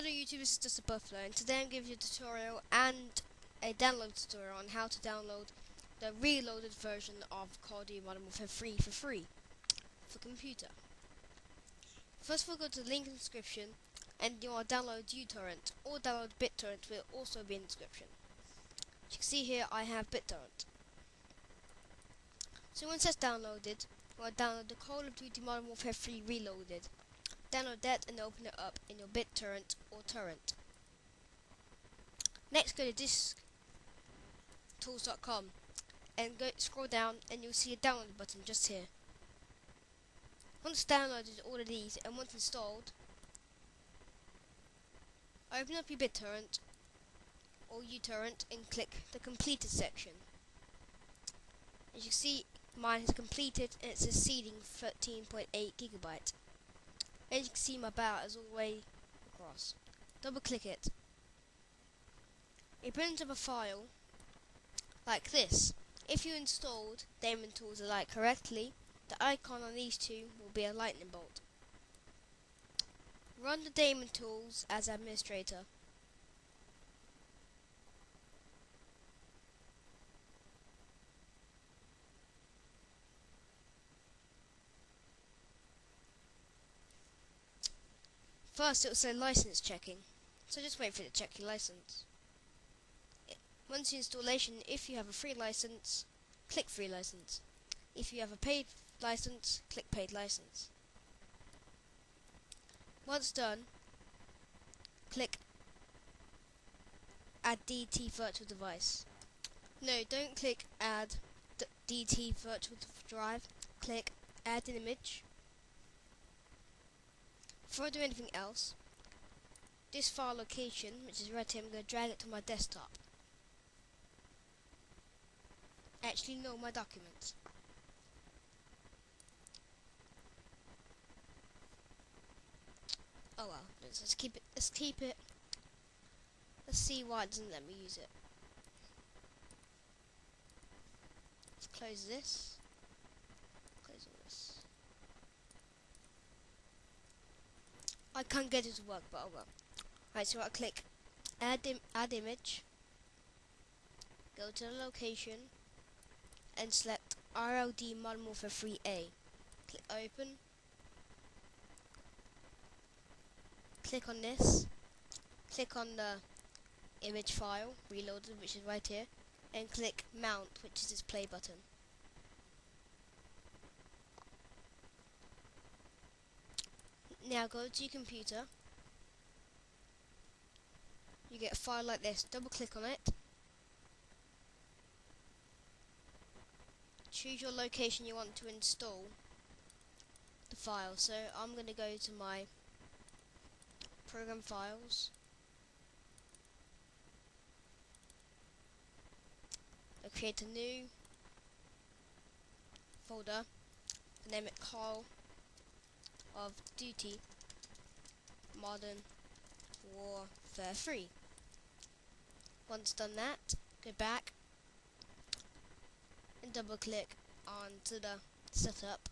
Hello YouTube, this is DustABuffalo, and today I'm giving you a tutorial and a download tutorial on how to download the reloaded version of CoD Modern Warfare 3 for free for computer. First of all, go to the link in the description and you want to download Utorrent or download BitTorrent, will also be in the description. As you can see here, I have BitTorrent. So once that's downloaded, you want to download the Call of Duty Modern Warfare 3 Reloaded. Download that and open it up in your BitTorrent or Torrent. Next, go to disktools.com and scroll down and you'll see a download button just here. Once downloaded all of these and once installed, open up your BitTorrent or Utorrent and click the completed section. As you can see, mine has completed and it says seeding 13.8 gigabyte. As you can see, my bar is all the way across. Double click it. It brings up a file like this. If you installed Daemon tools Lite correctly, the icon on these two will be a lightning bolt. Run the Daemon tools as administrator. First, it will say license checking, so just wait for it to check your license. Once your installation, if you have a free license, click free license. If you have a paid license, click paid license. Once done, click add DT virtual device. No, don't click add DT virtual drive, click add an image. Before I do anything else, this file location, which is right here, I'm going to drag it to my desktop. Actually, no, my documents. Oh well, let's keep it. Let's see why it doesn't let me use it. Let's close this. Close all this. I can't get it to work, but oh well. Right, so I click add image, go to the location, and select RLD Modern Warfare 3A. Click open. Click on this. Click on the image file, reloaded, which is right here, and click mount, which is this play button. Now go to your computer. You get a file like this. Double click on it. Choose your location you want to install the file. So I'm going to go to my program files. I'll create a new folder. Name it Call of Duty Modern Warfare 3. Once done that, go back and double click onto the setup.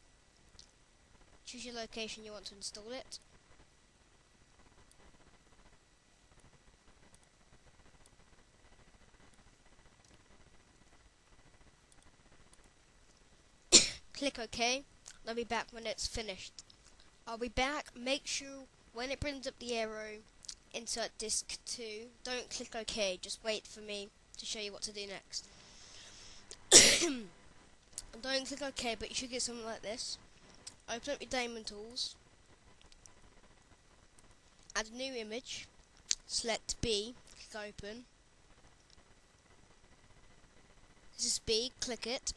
Choose your location you want to install it. Click OK. I'll be back when it's finished. I'll be back. Make sure when it brings up the arrow, insert disk 2. Don't click OK. Just wait for me to show you what to do next. Don't click OK, but you should get something like this. Open up your Daemon tools. Add a new image. Select B. Click open. This is B. Click it.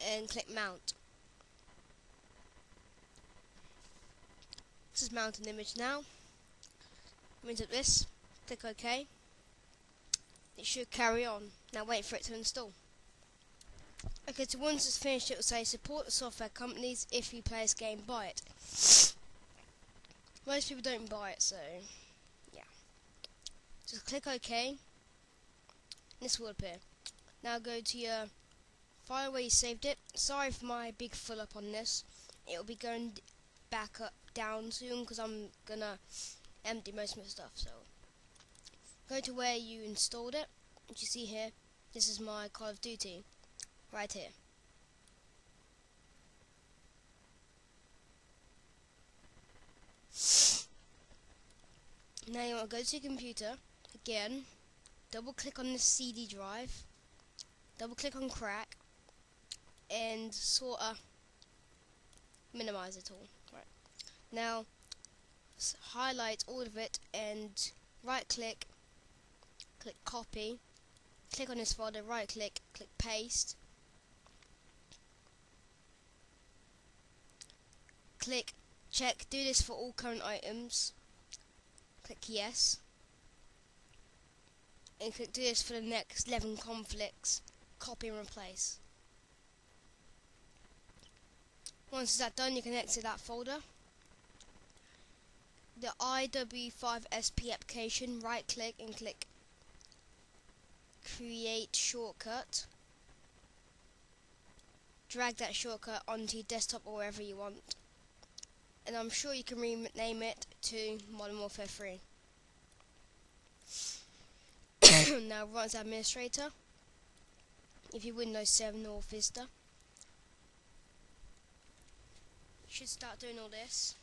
And click mount. This is mount an image now. Brings up this. Click OK. It should carry on. Now wait for it to install. Okay, so once it's finished, it will say support the software companies. If you play this game, buy it. Most people don't buy it, so yeah. Just click OK. And this will appear. Now go to your file where you saved it. Sorry for my big full up on this. It will be going back up down soon because I'm gonna empty most of my stuff. So go to where you installed it, which you see here. This is my Call of Duty, right here. Now you want to go to your computer, again, double click on the CD drive, double click on crack, and sorta minimize it all. Right. Now highlight all of it and right click, click copy, click on this folder, right click, click paste, click check, do this for all current items, click yes, and click do this for the next 11 conflicts, copy and replace. Once that's done, you can exit that folder. The MW3 application, right click and click create shortcut. Drag that shortcut onto your desktop or wherever you want. And I'm sure you can rename it to Modern Warfare 3. Now run as administrator. If you're Windows 7 or Vista, should start doing all this.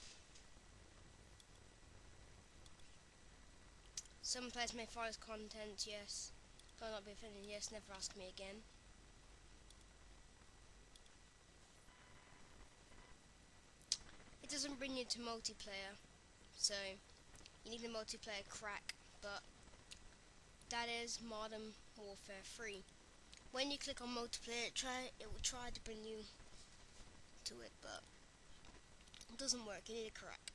Some players may follow content, yes. Will not be offended, yes. Never ask me again. It doesn't bring you to multiplayer, so you need a multiplayer crack, but that is Modern Warfare 3. When you click on multiplayer, it will try to bring you to it, but it doesn't work. You need a crack.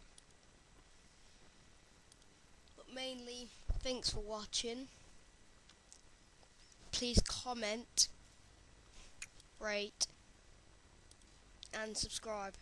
But mainly, thanks for watching. Please comment, rate, and subscribe.